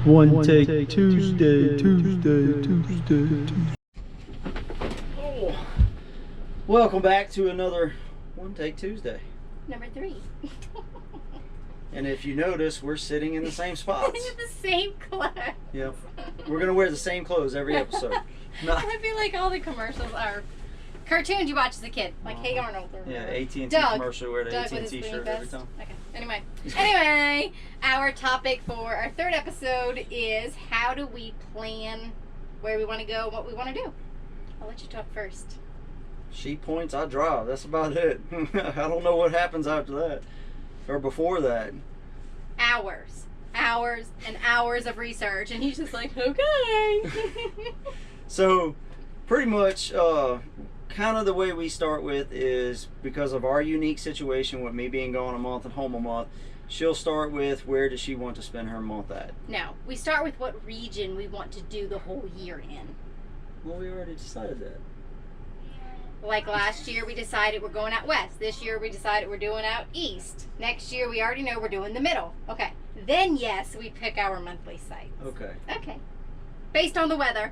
One take Tuesday, Tuesday. Oh. Welcome back to another One Take Tuesday. Number 3. And if you notice, we're sitting in the same spots. The same clothes. Yep. We're going to wear the same clothes every episode. I feel like all the commercials are cartoons you watch as a kid. Like Hey Arnold. Or yeah, AT&T Doug. commercial, wear the Doug AT&T shirt every time. Okay. Anyway, our topic for our third episode is how do we plan where we want to go, what we want to do. I'll let you talk first. She points, I drive. That's about it. I don't know what happens after that. Or before that. Hours and hours of research, and he's just like, okay. So, pretty much, kind of the way we start with is because of our unique situation with me being gone a month and home a month, she'll start with where does she want to spend her month at. No, we start with what region we want to do the whole year in. Well, we already decided that. Like last year we decided we're going out west. This year we decided we're doing out east. Next year we already know we're doing the middle. Okay. Then yes, we pick our monthly sites. Okay. Okay. Based on the weather.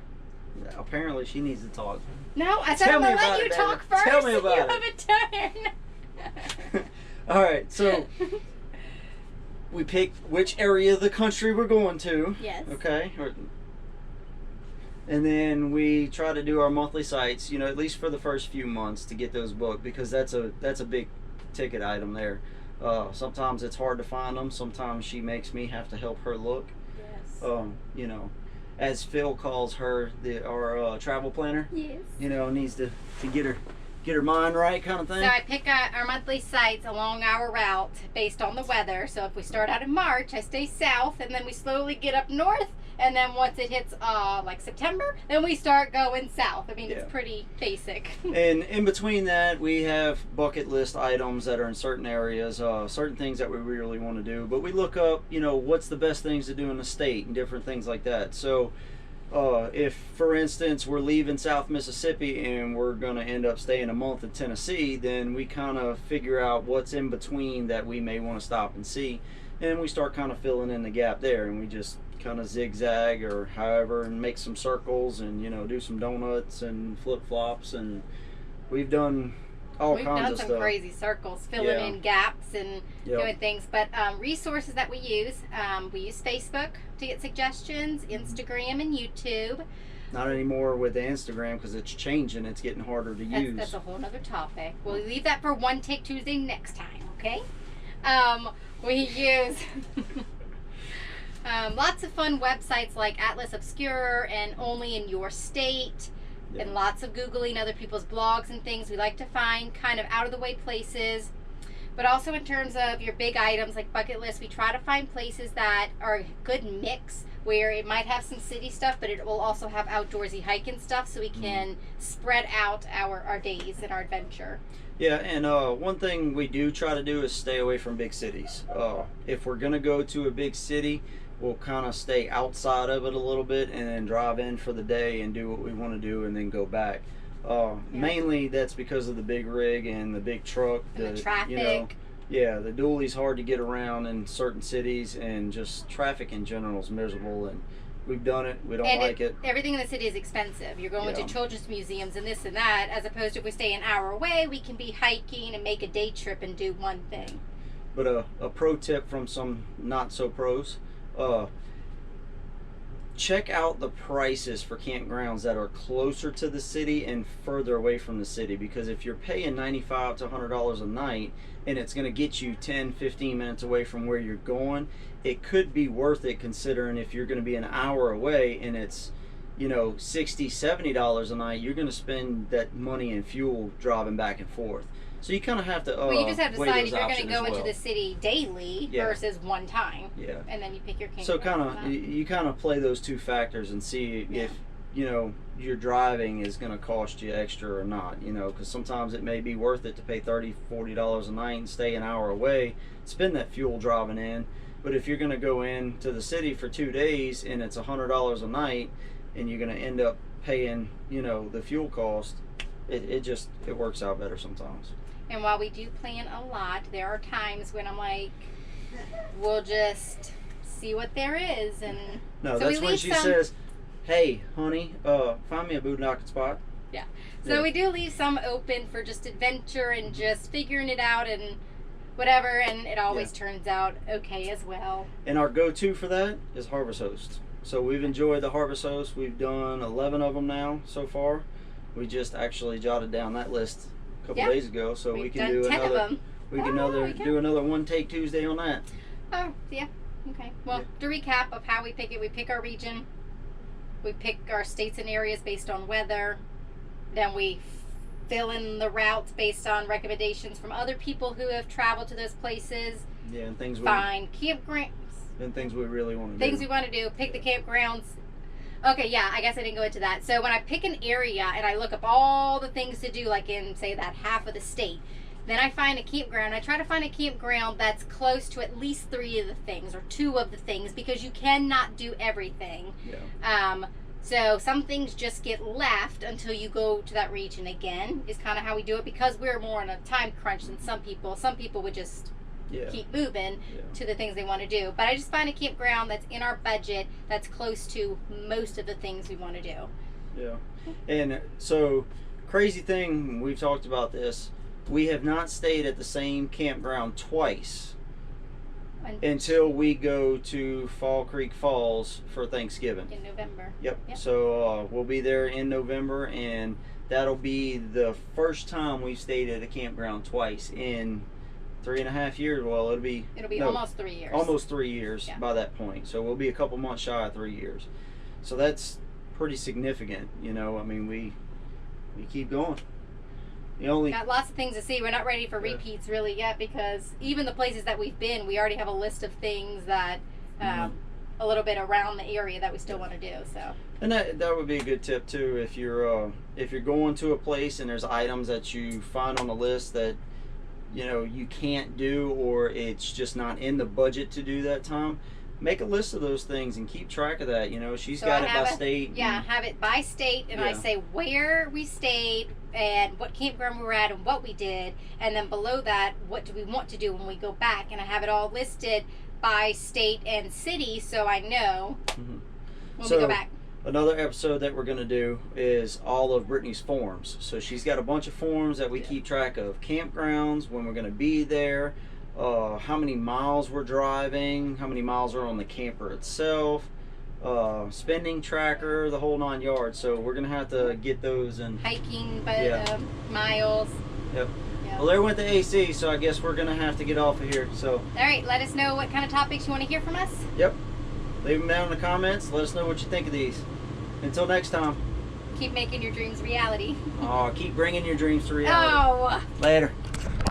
Yeah, apparently she needs to talk. No, I said I'm going to let you talk first. Tell me about you it. have a turn. All right, so we pick which area of the country we're going to. Yes. Okay. And then we try to do our monthly sites, you know, at least for the first few months to get those booked, because that's a big ticket item there. Sometimes it's hard to find them. Sometimes she makes me have to help her look. Yes. You know, as Phil calls her, our travel planner. Yes. You know, needs to get her mind right, kind of thing. So I pick our monthly sites along our route based on the weather. So if we start out in March, I stay south, and then we slowly get up north. And then once it hits like September, then we start going south. I mean, yeah. It's pretty basic. And in between that, we have bucket list items that are in certain areas, certain things that we really want to do. But we look up, you know, what's the best things to do in the state and different things like that. So if, for instance, we're leaving South Mississippi and we're going to end up staying a month in Tennessee, then we kind of figure out what's in between that we may want to stop and see. And we start kind of filling in the gap there, and we just kind of zigzag or however and make some circles and, you know, do some donuts and flip-flops, and we've done all kinds of stuff. We've done some crazy circles, filling in gaps and doing things. But resources that we use Facebook to get suggestions, Instagram and YouTube. Not anymore with the Instagram because it's changing. It's getting harder to use. That's a whole other topic. We'll leave that for One Take Tuesday next time, okay? We use lots of fun websites like Atlas Obscure and Only in Your State, and lots of Googling other people's blogs and things. We like to find kind of out of the way places, but also in terms of your big items like bucket lists, we try to find places that are a good mix where it might have some city stuff, but it will also have outdoorsy hiking stuff, so we can spread out our days and our adventure. Yeah, and one thing we do try to do is stay away from big cities. If we're going to go to a big city, we'll kind of stay outside of it a little bit and then drive in for the day and do what we want to do and then go back. Mainly that's because of the big rig and the big truck. And the traffic. You know, yeah, the dually's hard to get around in certain cities, and just traffic in general is miserable, and we've done it. We don't like it. Everything in the city is expensive. You're going to children's museums and this and that, as opposed to if we stay an hour away, we can be hiking and make a day trip and do one thing. But a pro tip from some not so pros, check out the prices for campgrounds that are closer to the city and further away from the city, because if you're paying $95 to $100 a night and it's going to get you 10-15 minutes away from where you're going, it could be worth it, considering if you're going to be an hour away and it's, you know, $60-70 a night, you're going to spend that money in fuel driving back and forth. So you kind of have to well, you just have to decide if you're going to go into the city daily versus one time. Yeah. And then you pick your campground. So you kind of play those two factors and see if, you know, your driving is going to cost you extra or not, you know, because sometimes it may be worth it to pay $30-40 a night and stay an hour away, spend that fuel driving in. But if you're going to go into the city for 2 days and it's $100 a night and you're going to end up paying, you know, the fuel cost, it works out better sometimes. And while we do plan a lot, there are times when I'm like, we'll just see what there is. And No, so that's when she says, "Hey, honey, find me a boondocking spot." Yeah. So we do leave some open for just adventure and just figuring it out and whatever, and it always turns out okay as well. And our go-to for that is Harvest Host. So we've enjoyed the Harvest Host. We've done 11 of them now so far. We just actually jotted down that list a couple days ago, so we can do 10 another. of them. We can do another one take Tuesday on that. Oh, yeah. Okay. Well, to recap of how we pick it, we pick our region, we pick our states and areas based on weather, then we fill in the routes based on recommendations from other people who have traveled to those places. Yeah, and things find campgrounds. And things we really want to do. Things we want to do. Pick the campgrounds. Okay, yeah, I guess I didn't go into that. So when I pick an area and I look up all the things to do, like in, say, that half of the state, then I find a campground. I try to find a campground that's close to at least 3 of the things or 2 of the things, because you cannot do everything. Yeah. So some things just get left until you go to that region again, is kind of how we do it, because we're more on a time crunch than some people. Some people would just keep moving to the things they want to do. But I just find a campground that's in our budget, that's close to most of the things we want to do. Yeah. And so, crazy thing, we've talked about this, we have not stayed at the same campground twice until we go to Fall Creek Falls for Thanksgiving. In November. Yep. So we'll be there in November, and that'll be the first time we've stayed at a campground twice in 3.5 years. Well, it'll be almost 3 years. Almost 3 years by that point. So we'll be a couple months shy of 3 years. So that's pretty significant, you know. I mean, we keep going. Got lots of things to see. We're not ready for repeats really yet, because even the places that we've been, we already have a list of things that a little bit around the area that we still want to do. So. And that would be a good tip too, if you're going to a place and there's items that you find on the list that you can't do, or it's just not in the budget to do that time. Make a list of those things and keep track of that. She's got it by state. Yeah, have it by state, and I say where we stayed and what campground we were at and what we did, and then below that, what do we want to do when we go back, and I have it all listed by state and city, so I know when we go back. Another episode that we're going to do is all of Brittany's forms. So she's got a bunch of forms that we keep track of. Campgrounds, when we're going to be there, how many miles we're driving, how many miles are on the camper itself, spending tracker, the whole 9 yards. So we're going to have to get those. And hiking miles. Yep. Well, there went the AC, so I guess we're going to have to get off of here. So. All right, let us know what kind of topics you want to hear from us. Yep. Leave them down in the comments. Let us know what you think of these. Until next time. Keep making your dreams reality. Keep bringing your dreams to reality. Oh. Later.